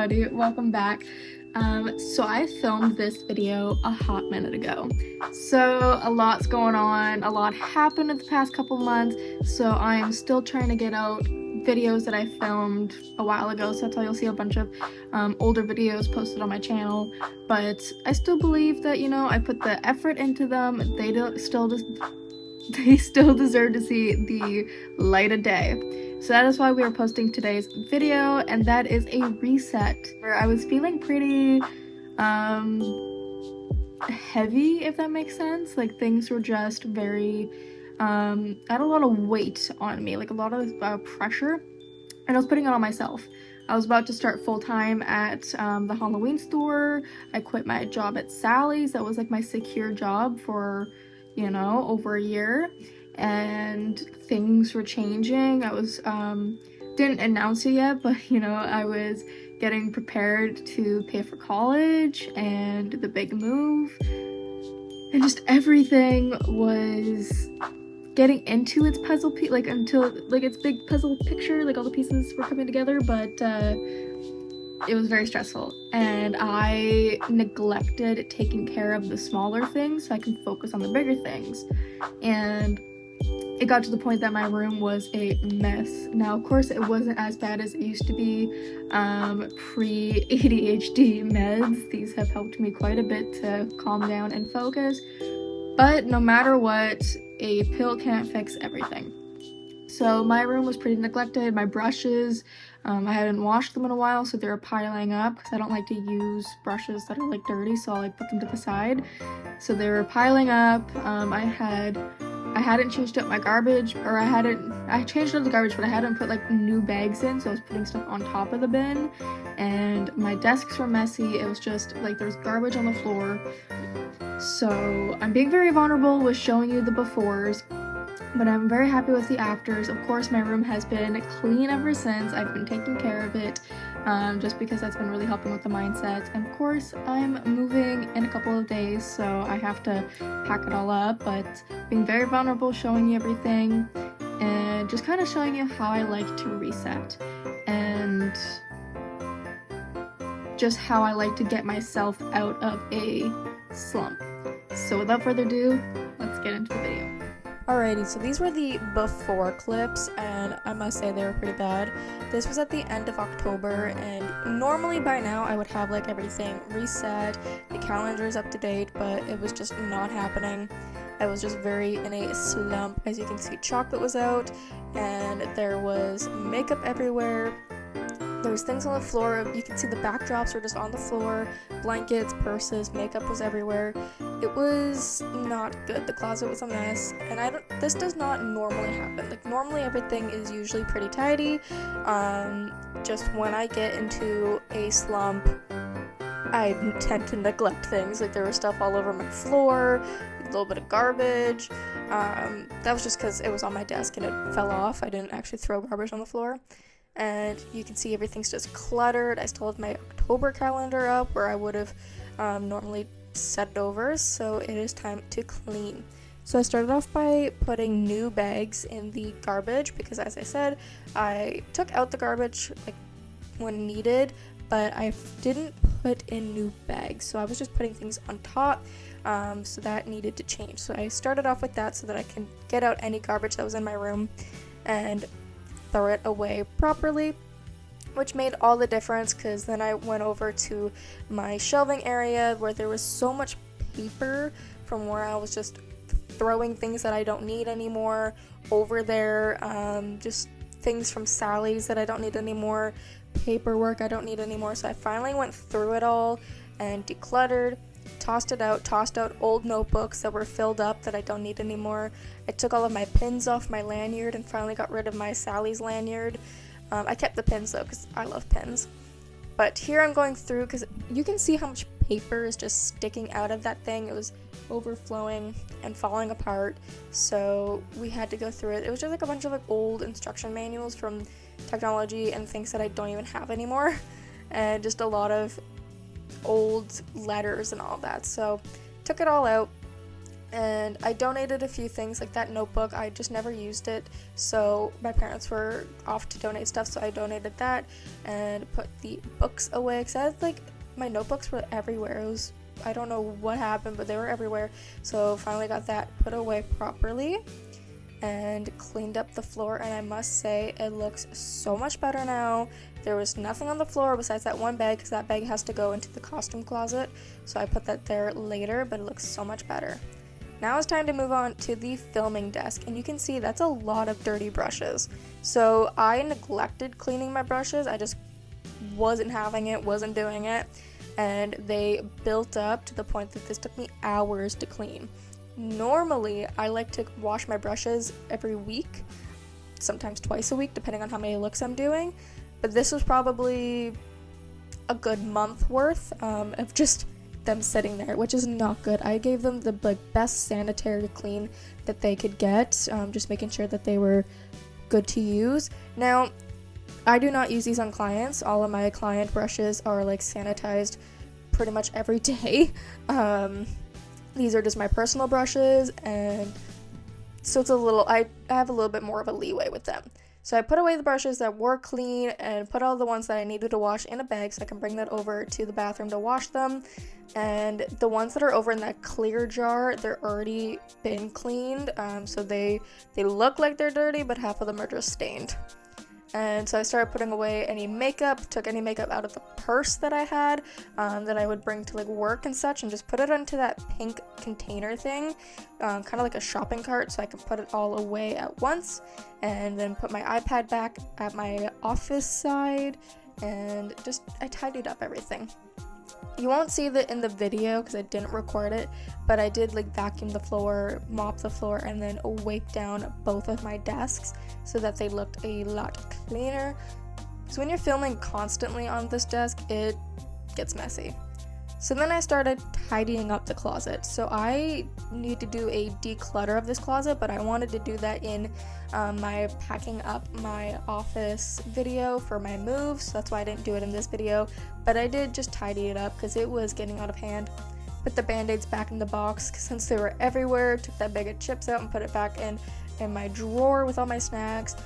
everybody, welcome back. So I filmed this video a hot minute ago. So a lot's going on, a lot happened in the past couple months, so I'm still trying to get out videos that I filmed a while ago, so that's why you'll see a bunch of older videos posted on my channel. But I still believe that, I put the effort into them. They still deserve to see the light of day. So that is why we are posting today's video, and that is a reset where I was feeling pretty heavy, if that makes sense. Like, things were just very I had a lot of weight on me, like a lot of pressure, and I was putting it on myself. I was about to start full-time at the Halloween store. I quit my job at Sally's. That was like my secure job for over a year, and things were changing. I was didn't announce it yet, but I was getting prepared to pay for college and the big move, and just everything was getting into its puzzle its big puzzle picture, like all the pieces were coming together, but it was very stressful, and I neglected taking care of the smaller things so I can focus on the bigger things. And it got to the point that my room was a mess. Now, of course, it wasn't as bad as it used to be pre-ADHD meds. These have helped me quite a bit to calm down and focus. But no matter what, a pill can't fix everything. So my room was pretty neglected. My brushes, I hadn't washed them in a while, so they were piling up because I don't like to use brushes that are like dirty, so I'll like put them to the side. So they were piling up. I hadn't changed up my garbage, or I changed up the garbage, but I hadn't put like new bags in, so I was putting stuff on top of the bin, and my desks were messy. It was just like there was garbage on the floor. So I'm being very vulnerable with showing you the befores, but I'm very happy with the afters. Of course, my room has been clean ever since. I've been taking care of it, just because that's been really helping with the mindset. And of course, I'm moving in a couple of days, so I have to pack it all up, but being very vulnerable, showing you everything, and just kind of showing you how I like to reset, and just how I like to get myself out of a slump. So without further ado, let's get into the video. Alrighty, so these were the before clips, and I must say they were pretty bad. This was at the end of October, and normally by now I would have like everything reset, the calendar's up to date, but it was just not happening. I was just very in a slump. As you can see, chocolate was out, and there was makeup everywhere. There's things on the floor. You can see the backdrops were just on the floor, blankets, purses, makeup was everywhere. It was not good. The closet was a mess, and this does not normally happen. Like, normally everything is usually pretty tidy. Just when I get into a slump, I tend to neglect things. Like, there was stuff all over my floor, a little bit of garbage. That was just because it was on my desk and it fell off. I didn't actually throw garbage on the floor. And you can see everything's just cluttered. I still have my October calendar up where I would have normally set it over, so it is time to clean. So I started off by putting new bags in the garbage because, as I said, I took out the garbage like when needed, but I didn't put in new bags, so I was just putting things on top, so that needed to change. So I started off with that so that I can get out any garbage that was in my room and throw it away properly, which made all the difference, because then I went over to my shelving area where there was so much paper from where I was just throwing things that I don't need anymore over there, just things from Sally's that I don't need anymore, paperwork I don't need anymore. So I finally went through it all and decluttered, tossed out old notebooks that were filled up that I don't need anymore. I took all of my pins off my lanyard and finally got rid of my Sally's lanyard. I kept the pins though because I love pins. But here I'm going through because you can see how much paper is just sticking out of that thing. It was overflowing and falling apart, so we had to go through it. It was just like a bunch of like old instruction manuals from technology and things that I don't even have anymore, and just a lot of old letters and all that. So took it all out, And I donated a few things, like that notebook. I just never used it, so my parents were off to donate stuff, so I donated that and put the books away, because I had, like, my notebooks were everywhere. I don't know what happened, but they were everywhere. So finally got that put away properly and cleaned up the floor, and I must say it looks so much better now. There was nothing on the floor besides that one bag, because that bag has to go into the costume closet, so I put that there later, but it looks so much better. Now it's time to move on to the filming desk, and you can see that's a lot of dirty brushes. So I neglected cleaning my brushes. I just wasn't having it, wasn't doing it, and they built up to the point that this took me hours to clean. Normally, I like to wash my brushes every week, sometimes twice a week, depending on how many looks I'm doing, but this was probably a good month worth of just them sitting there, which is not good. I gave them the best sanitary clean that they could get, just making sure that they were good to use. Now, I do not use these on clients. All of my client brushes are like sanitized pretty much every day. These are just my personal brushes, and so it's I have a little bit more of a leeway with them. So I put away the brushes that were clean and put all the ones that I needed to wash in a bag so I can bring that over to the bathroom to wash them. And the ones that are over in that clear jar, they're already been cleaned, so they look like they're dirty, but half of them are just stained. And so I started putting away any makeup, took any makeup out of the purse that I had, that I would bring to like work and such, and just put it into that pink container thing, kind of like a shopping cart, so I can put it all away at once, and then put my iPad back at my office side, and just I tidied up everything. You won't see that in the video because I didn't record it, but I did like vacuum the floor, mop the floor, and then wipe down both of my desks so that they looked a lot cleaner. So when you're filming constantly on this desk, it gets messy. So then I started tidying up the closet. So I need to do a declutter of this closet, but I wanted to do that in my packing up my office video for my move, so that's why I didn't do it in this video, but I did just tidy it up because it was getting out of hand. Put the band-aids back in the box since they were everywhere, took that bag of chips out and put it back in my drawer with all my snacks.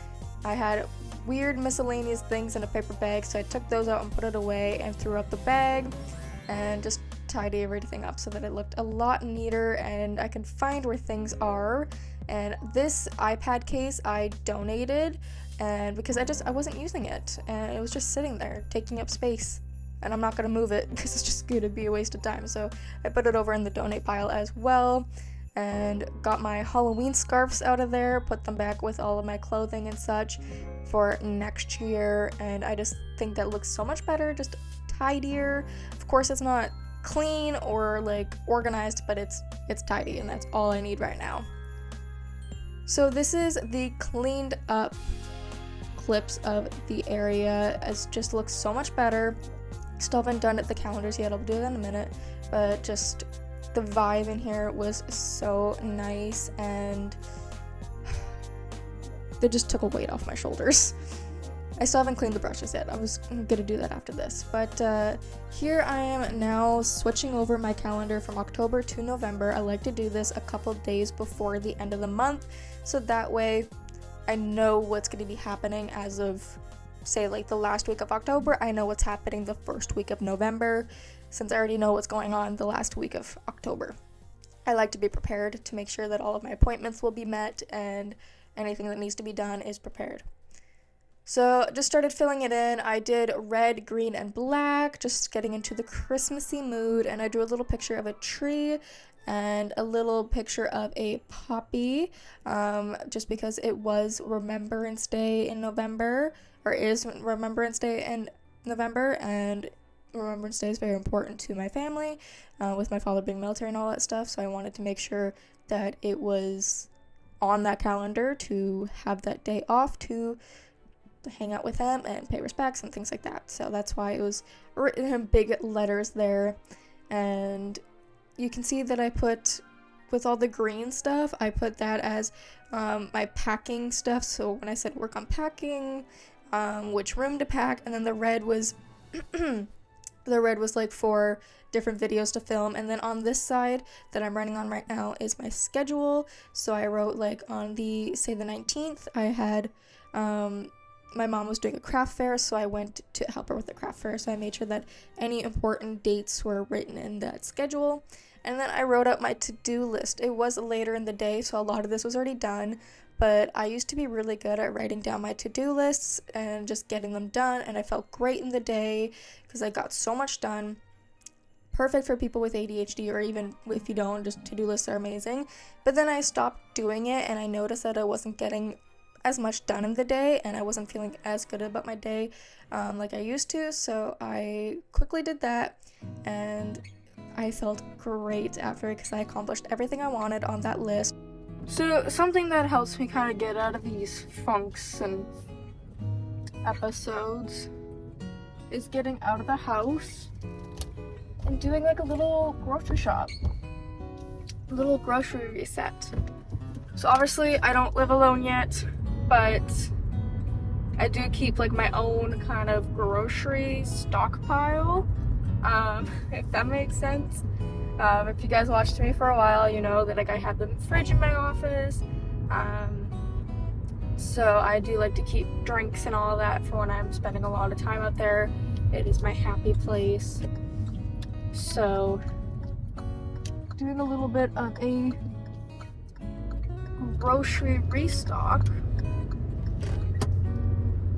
I had weird miscellaneous things in a paper bag, so I took those out and put it away and threw out the bag and just tidy everything up so that it looked a lot neater and I can find where things are. And this iPad case I donated, and because I wasn't using it and it was just sitting there taking up space, and I'm not gonna move it because it's just gonna be a waste of time, so I put it over in the donate pile as well. And got my Halloween scarves out of there, put them back with all of my clothing and such for next year, and I just think that looks so much better, just tidier. Of course it's not clean or like organized, but it's tidy, and that's all I need right now. So this is the cleaned up clips of the area. It just looks so much better. Still haven't done the calendars yet, I'll do that in a minute, but just the vibe in here was so nice, and they just took a weight off my shoulders. I still haven't cleaned the brushes yet. I was gonna do that after this, but here I am now switching over my calendar from October to November. I like to do this a couple days before the end of the month, so that way I know what's gonna be happening as of, say, like the last week of October. I know what's happening the first week of November, since I already know what's going on the last week of October. I like to be prepared to make sure that all of my appointments will be met and anything that needs to be done is prepared. So just started filling it in. I did red, green, and black, just getting into the Christmassy mood, and I drew a little picture of a tree and a little picture of a poppy, just because it was Remembrance Day in November, or is Remembrance Day in November, and Remembrance Day is very important to my family, with my father being military and all that stuff, so I wanted to make sure that it was on that calendar to have that day off to hang out with them and pay respects and things like that. So that's why it was written in big letters there. And you can see that I put, with all the green stuff, I put that as my packing stuff. So when I said work on packing, which room to pack, and then the red was The red was like for different videos to film, and then on this side that I'm writing on right now is my schedule. So I wrote like on the 19th, I had my mom was doing a craft fair, so I went to help her with the craft fair, so I made sure that any important dates were written in that schedule. And then I wrote up my to-do list. It was later in the day, so a lot of this was already done, but I used to be really good at writing down my to-do lists and just getting them done, and I felt great in the day because I got so much done. Perfect for people with ADHD, or even if you don't, just to-do lists are amazing. But then I stopped doing it, and I noticed that I wasn't getting as much done in the day, and I wasn't feeling as good about my day like I used to, so I quickly did that, and I felt great after it because I accomplished everything I wanted on that list. So something that helps me kind of get out of these funks and episodes is getting out of the house and doing like a little grocery shop, a little grocery reset. So obviously I don't live alone yet, but I do keep like my own kind of grocery stockpile, if that makes sense. If you guys watched me for a while, you know that like I have the fridge in my office. So I do like to keep drinks and all that for when I'm spending a lot of time out there. It is my happy place. So doing a little bit of a grocery restock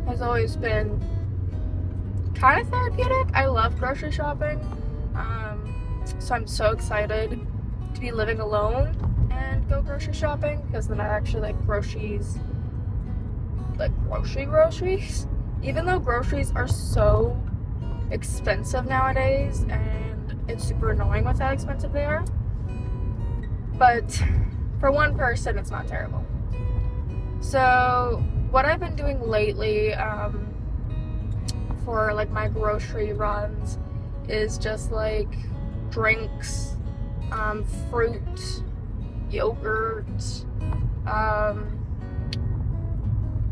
has always been kind of therapeutic. I love grocery shopping. So I'm so excited to be living alone and go grocery shopping, because then I actually like groceries, like groceries. Even though groceries are so expensive nowadays, and it's super annoying with how expensive they are. But for one person, it's not terrible. So what I've been doing lately for like my grocery runs is just like drinks, fruit, yogurt,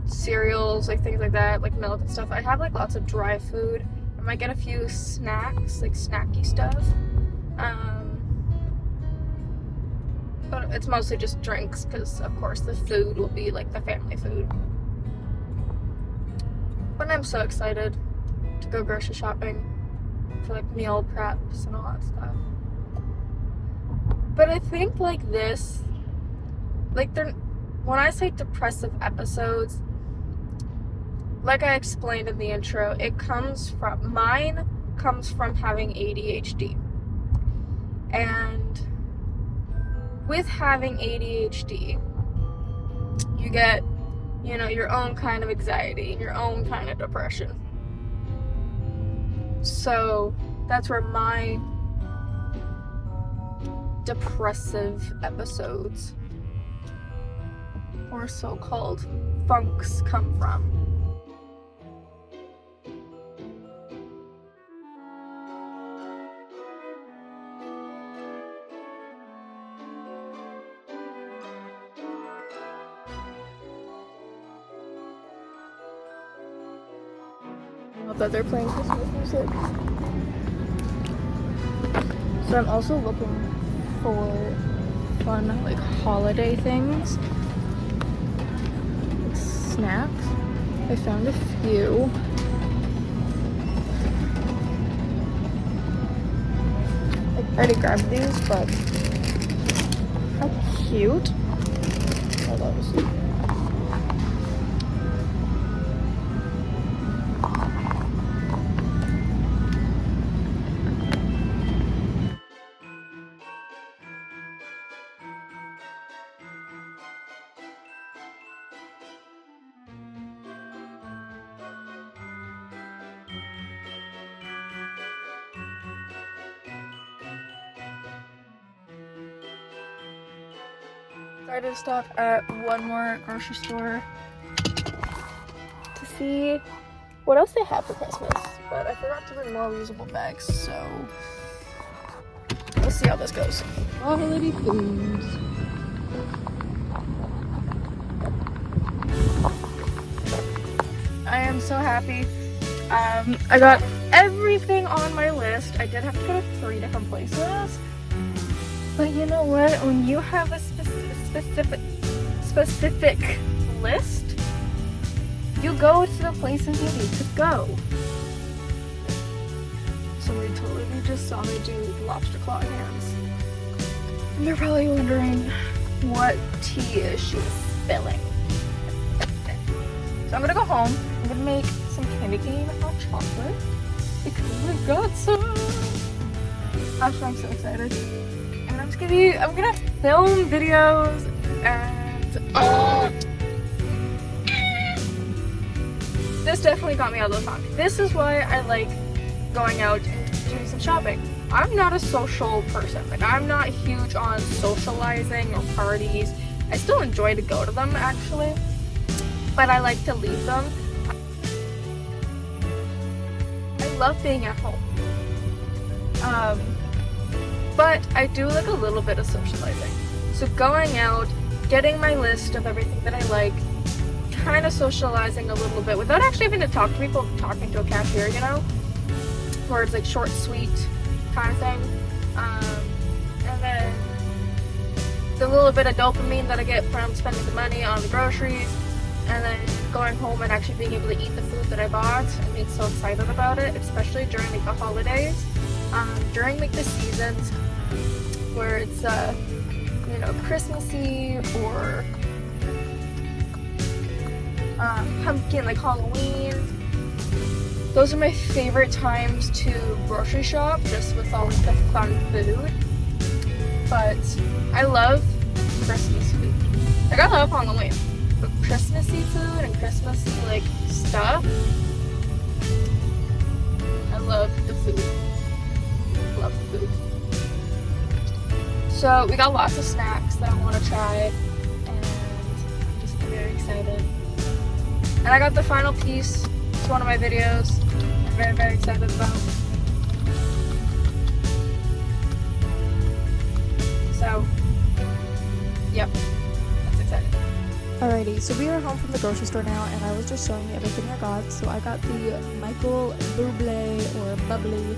cereals, like things like that, like milk and stuff. I have like lots of dry food. I might get a few snacks, like snacky stuff. But it's mostly just drinks, because of course the food will be like the family food. But I'm so excited to go grocery shopping for like meal preps and all that stuff. But I think like this, like when I say depressive episodes, like I explained in the intro, mine comes from having ADHD. And with having ADHD, you get, you know, your own kind of anxiety, your own kind of depression. So that's where my depressive episodes, or so-called funks, come from. I love that they're playing Christmas music. So I'm also looking for fun like holiday things, like snacks. I found a few. Like, I already grabbed these, but how cute are those? I did stop at one more grocery store to see what else they have for Christmas, but I forgot to bring more reusable bags, so we'll see how this goes. Holiday foods. I am so happy. I got every everything on my list. I did have to go to 3 different places. But you know what? When you have a specific list, you go to the places you need to go. So we totally just saw me do lobster claw hands. And they're probably wondering what tea is she spilling. So I'm gonna go home. I'm gonna make some candy cane hot chocolate because I got some. Actually, I'm so excited. And I'm gonna film videos and this definitely got me out of the funk. This is why I like going out and doing some shopping. I'm not a social person. Like, I'm not huge on socializing or parties. I still enjoy to go to them actually, but I like to leave them. I love being at home. But I do like a little bit of socializing. So going out, getting my list of everything that I like, kind of socializing a little bit without actually having to talk to people, talking to a cashier, you know? Where it's like short, sweet kind of thing. And then the little bit of dopamine that I get from spending the money on the groceries, and then going home and actually being able to eat the food that I bought and being so excited about it, especially during like the holidays. During like the seasons where it's you know, Christmassy or pumpkin, like Halloween. Those are my favorite times to grocery shop, just with all like the fun food. But I love Christmas food. Like, I love Halloween, but Christmassy food and Christmassy like stuff, I love the food. Love the food. So we got lots of snacks that I want to try, and I'm just very excited. And I got the final piece. It's one of my videos I'm very, very excited about. So, yep, that's exciting. Alrighty, so we are home from the grocery store now, and I was just showing you everything I got. So I got the Michael Bubbly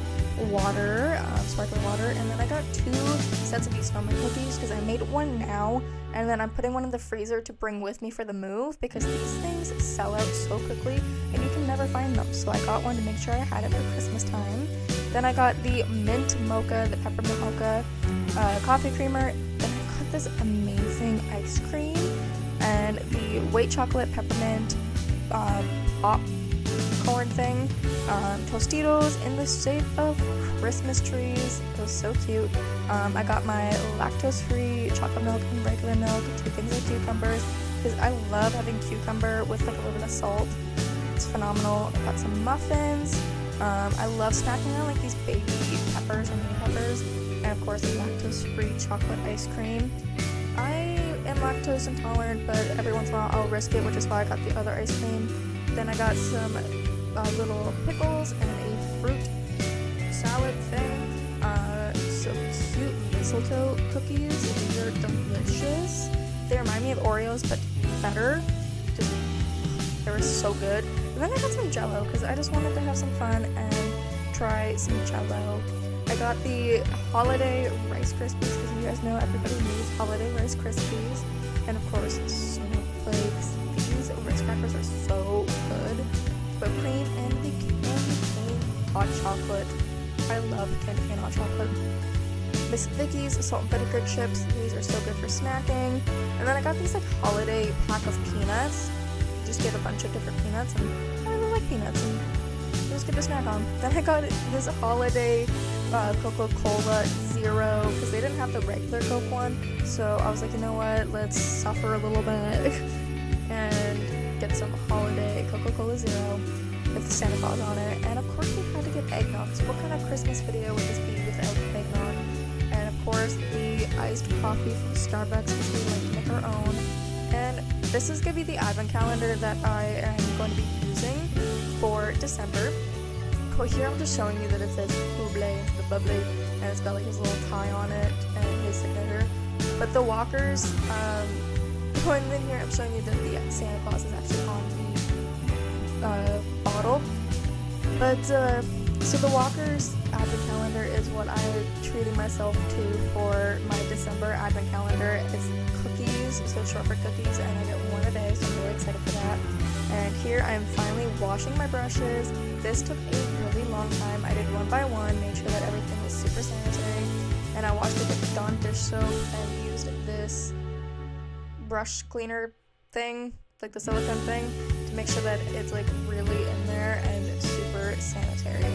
water, sparkling water, and then I got 2 sets of these snowman cookies because I made one now, and then I'm putting one in the freezer to bring with me for the move because these things sell out so quickly and you can never find them. So I got one to make sure I had it for Christmas time. Then I got the mint mocha, the peppermint mocha coffee creamer. Then I got this amazing ice cream and the white chocolate peppermint popcorn thing, Tostitos in the shape of Christmas trees. It was so cute. I got my lactose-free chocolate milk and regular milk, 2 things of cucumbers, because I love having cucumber with like a little bit of salt. It's phenomenal. I got some muffins. I love snacking on like these baby peppers and mini peppers, and of course lactose-free chocolate ice cream. I am lactose intolerant, but every once in a while I'll risk it, which is why I got the other ice cream. Then I got some little pickles and a fruit salad thing. So cute mistletoe cookies. These are delicious. They remind me of Oreos, but better. Just, they were so good. And then I got some Jell-O because I just wanted to have some fun and try some Jell-O. I got the holiday Rice Krispies because you guys know everybody needs holiday Rice Krispies. And of course, snowflakes. These Ritz crackers are so good. But cream and the candy cane hot chocolate. I love candy cane hot chocolate. Miss Vicky's salt and vinegar chips. These are so good for snacking. And then I got these like holiday pack of peanuts. Just get a bunch of different peanuts, and I really like peanuts, and just get to snack on. Then I got this holiday Coca-Cola Zero because they didn't have the regular Coke one. So I was like, you know what? Let's suffer a little bit and get some holiday Coca-Cola Zero with Santa Claus on it. And of course we had to get eggnog. So what kind of Christmas video would this be without eggnog? And of course the iced coffee from Starbucks because we like to make our own. And this is going to be the advent calendar that I am going to be using for December. Well, here I'm just showing you that it says the bubbly, and it's got like his little tie on it and his signature. But the walkers, going in here, I'm showing you that the Santa Claus is actually on the bottle. But So the Walker's advent calendar is what I'm treating myself to for my December advent calendar. It's cookies, so short for cookies, and I get one a day, so I'm really excited for that. And here I'm finally washing my brushes. This took a really long time. I did one by one, made sure that everything was super sanitary, and I washed it with Dawn dish soap and used this brush cleaner thing, like the silicone thing, to make sure that it's like really in there and super sanitary.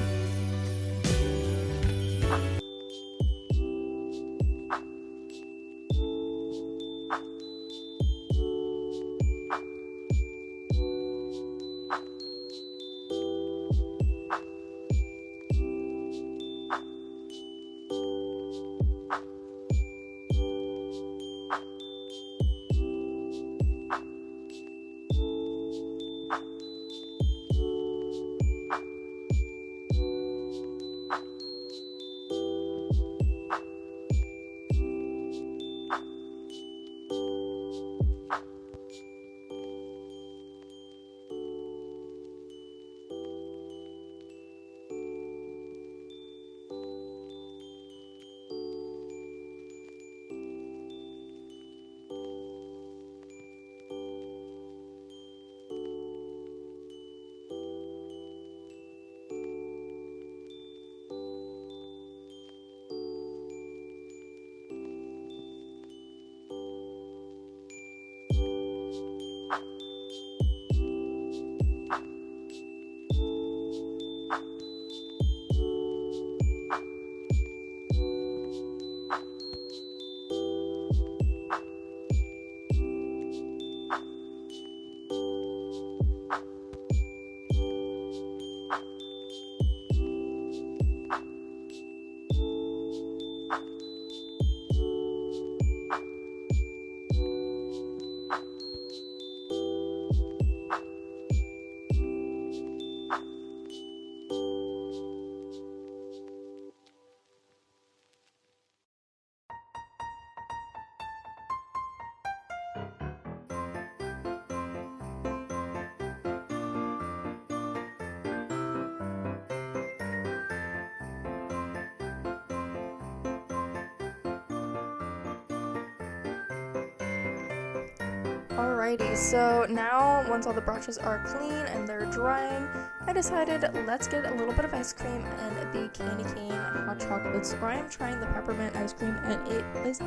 Alrighty, so now once all the brushes are clean and they're drying, I decided let's get a little bit of ice cream and the candy cane hot chocolate. So I am trying the peppermint ice cream and it is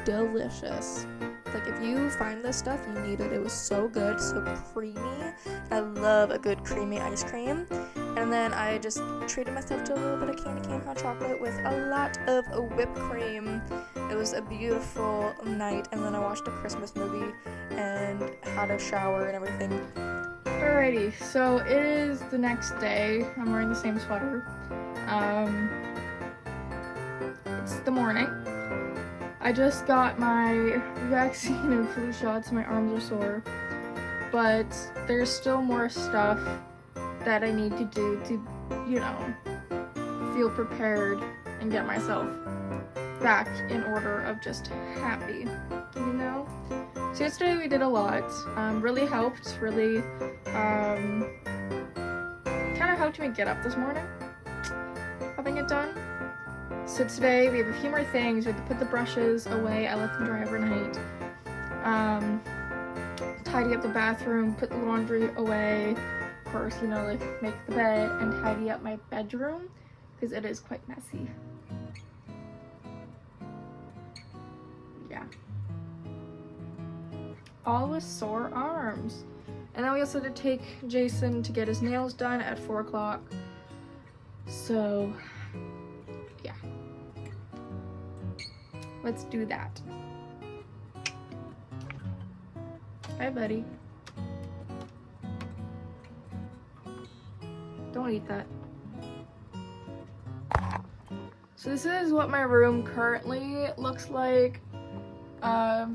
delicious. Like, if you find this stuff, you need it. It was so good, so creamy. I love a good creamy ice cream. And then I just treated myself to a little bit of candy cane hot chocolate with a lot of whipped cream. It was a beautiful night, and then I watched a Christmas movie and had a shower and everything. Alrighty, so it is the next day. I'm wearing the same sweater. It's the morning. I just got my vaccine and flu shots. My arms are sore, but there's still more stuff that I need to do to, you know, feel prepared and get myself back in order of just happy, you know? So yesterday we did a lot. Really helped, really kind of helped me get up this morning, having it done. So today we have a few more things. We have to put the brushes away. I let them dry overnight. Tidy up the bathroom, put the laundry away. Of course, you know, like make the bed and tidy up my bedroom because it is quite messy. Yeah. All with sore arms. And then we also had to take Jason to get his nails done at 4 o'clock. So, yeah. Let's do that. Hi, buddy. Don't eat that. So this is what my room currently looks like.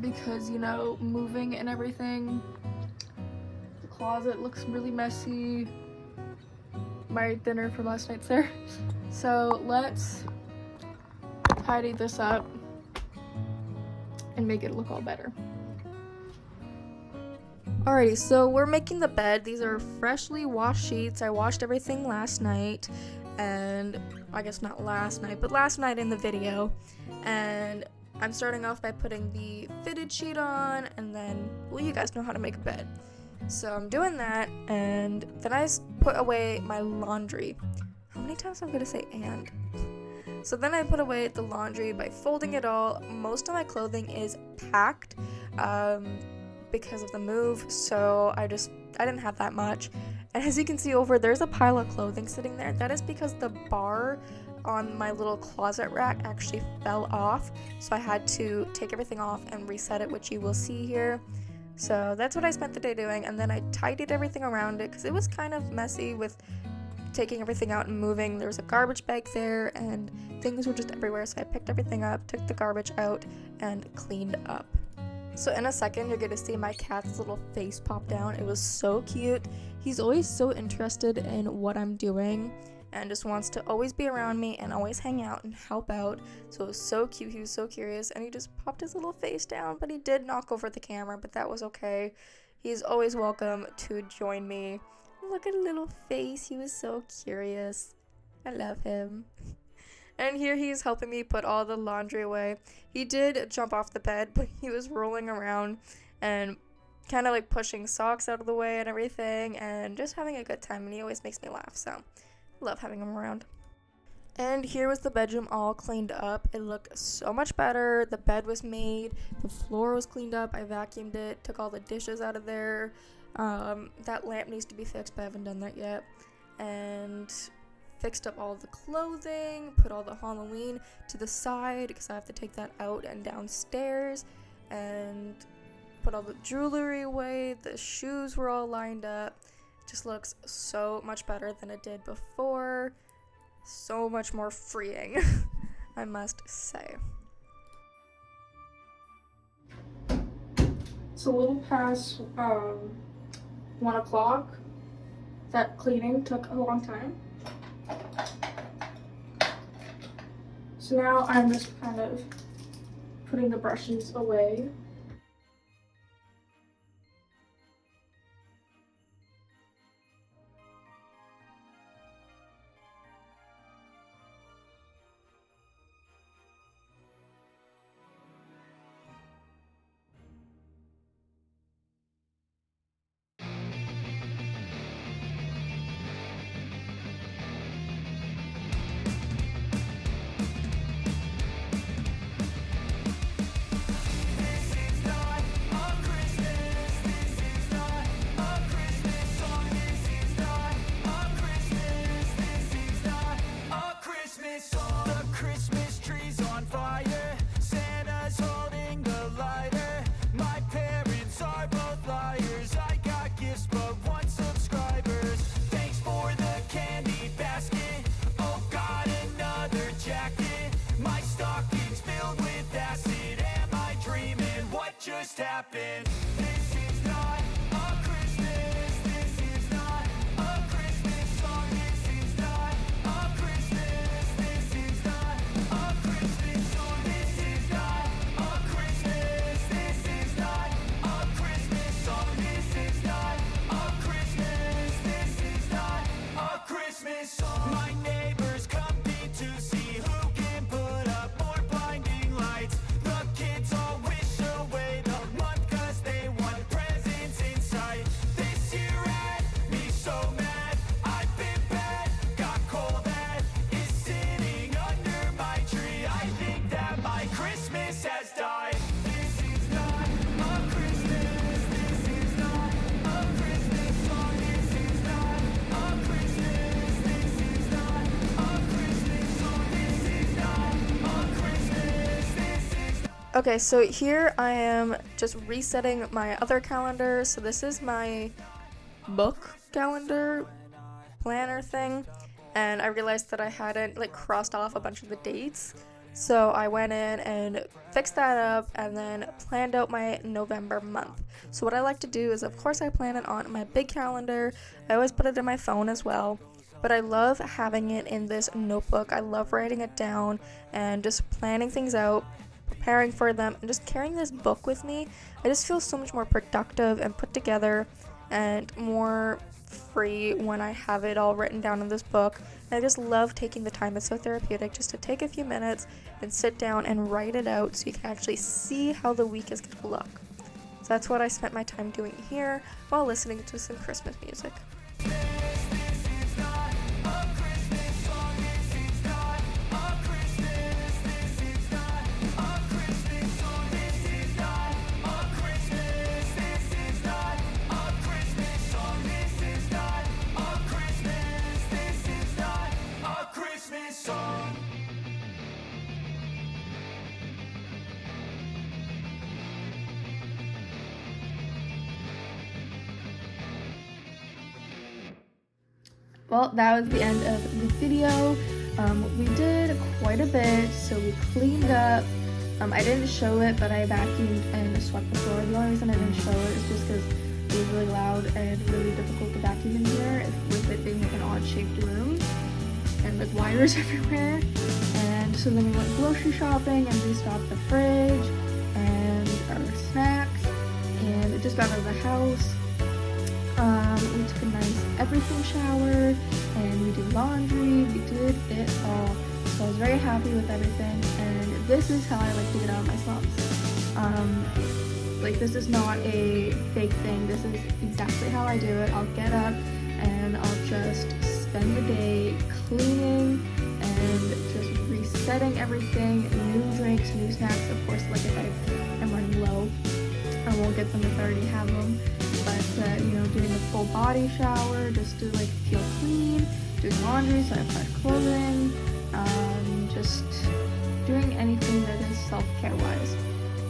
Because, you know, moving and everything. The closet looks really messy. My dinner for last night's there. So let's tidy this up and make it look all better. Alrighty, so we're making the bed. These are freshly washed sheets. I washed everything last night, and I guess not last night, but last night in the video. And I'm starting off by putting the fitted sheet on, and then, well, you guys know how to make a bed. So I'm doing that, and then I put away my laundry. How many times am I gonna say and? So then I put away the laundry by folding it all. Most of my clothing is packed because of the move, so I didn't have that much. And as you can see over, there's a pile of clothing sitting there. That is because the bar on my little closet rack actually fell off, so I had to take everything off and reset it, which you will see here. So that's what I spent the day doing, and then I tidied everything around it because it was kind of messy with taking everything out and moving. There was a garbage bag there and things were just everywhere, so I picked everything up, took the garbage out, and cleaned up. So in a second you're gonna see my cat's little face pop down. It was so cute. He's always so interested in what I'm doing and just wants to always be around me and always hang out and help out. So it was so cute. He was so curious, and he just popped his little face down, but he did knock over the camera, but that was okay. He's always welcome to join me. Look at a little face. He was so curious. I love him. And here he's helping me put all the laundry away. He did jump off the bed, but he was rolling around and kind of like pushing socks out of the way and everything, and just having a good time, and he always makes me laugh, so love having him around. And here was the bedroom all cleaned up. It looked so much better. The bed was made, the floor was cleaned up, I vacuumed it, took all the dishes out of there. That lamp needs to be fixed, but I haven't done that yet. And fixed up all the clothing, put all the Halloween to the side because I have to take that out and downstairs, and put all the jewelry away. The shoes were all lined up. It just looks so much better than it did before. So much more freeing, I must say. It's a little past 1 o'clock. That cleaning took a long time. So now I'm just kind of putting the brushes away. Just happened. This is not a Christmas. This is not a Christmas song. This is not a Christmas. This is not a Christmas song. This is not a Christmas. This is not a Christmas song. This is not a Christmas. This is not a Christmas song. My neighbors compete to see who can put up more blinding lights. The kids all wish away the month 'cause they want presents in sight. This year had me so mad. I've been bad, got coal that is sitting under my tree. I think that my Christmas has died. This is not a Christmas. This is not a Christmas song. This is not a Christmas. This is not a Christmas song. This is not a Christmas. This is not. Okay, so here I am just resetting my other calendar. So this is my book calendar planner thing, and I realized that I hadn't like crossed off a bunch of the dates. So I went in and fixed that up and then planned out my November month. So what I like to do is, of course, I plan it on my big calendar. I always put it in my phone as well, but I love having it in this notebook. I love writing it down and just planning things out, preparing for them, and just carrying this book with me. I just feel so much more productive and put together and more free when I have it all written down in this book. And I just love taking the time. It's so therapeutic just to take a few minutes and sit down and write it out so you can actually see how the week is going to look. So that's what I spent my time doing here while listening to some Christmas music. Well, that was the end of the video. We did quite a bit, so we cleaned up. I didn't show it, but I vacuumed and swept the floor. The only reason I didn't show it is just because it was really loud and really difficult to vacuum in here, with it being like an odd-shaped room and with wires everywhere. And so then we went grocery shopping and restocked the fridge and our snacks, and just got out of the house. We took a nice everything shower, and we did laundry. We did it all. So I was very happy with everything, and this is how I like to get out of my slumps. Like, this is not a fake thing. This is exactly how I do it. I'll get up and I'll just spend the day cleaning and just resetting everything, new drinks, new snacks. Of course, like if I'm running low, I won't get them if I already have them. But, doing a full body shower just to like feel clean, doing laundry so I have fresh clothing, just doing anything that is self-care wise.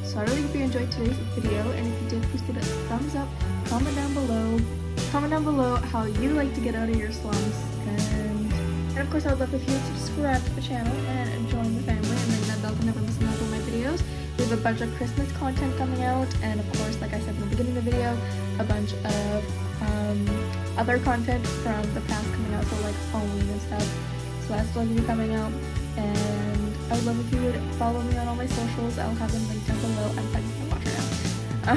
So I really hope you enjoyed today's video, and if you did, please give it a thumbs up, comment down below how you like to get out of your slums, and of course I would love if you would subscribe to the channel and join the family and ring that bell to never miss another one of my videos. We have a bunch of Christmas content coming out, and of course, like I said in the beginning of the video, a bunch of other content from the past coming out, so like Halloween and stuff. So that's going to be coming out, and I would love if you would follow me on all my socials. I'll have them linked down below. I'm fighting my watch right now.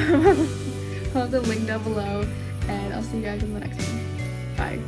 I'll have them linked down below, and I'll see you guys in the next one. Bye.